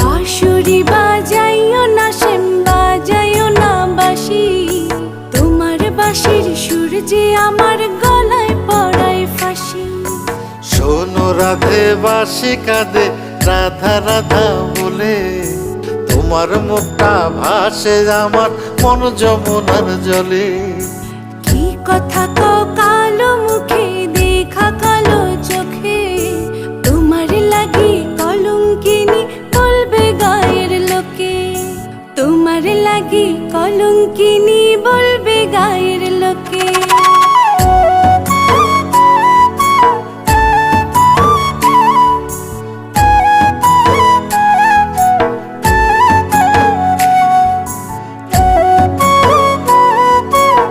বাঁশুরি বাজাইও না শ্যাম, বাজাইও না বাঁশি, তোমার বাঁশির সুর যে আমার গলায় পড়ায় ফাঁসি। শোনো রাধে বাঁশি কাঁদে রাধা রাধা বলে, তোমার মুখটা ভাসে আমার মন যমুনার জলে। কি কথা কও কালো মুখে, দেখা কালো চোখে, তোমার লাগি কলঙ্কিনী বলবে গায়ের লোকে, তোমার লাগি কলঙ্কিনী বলবে গায়ের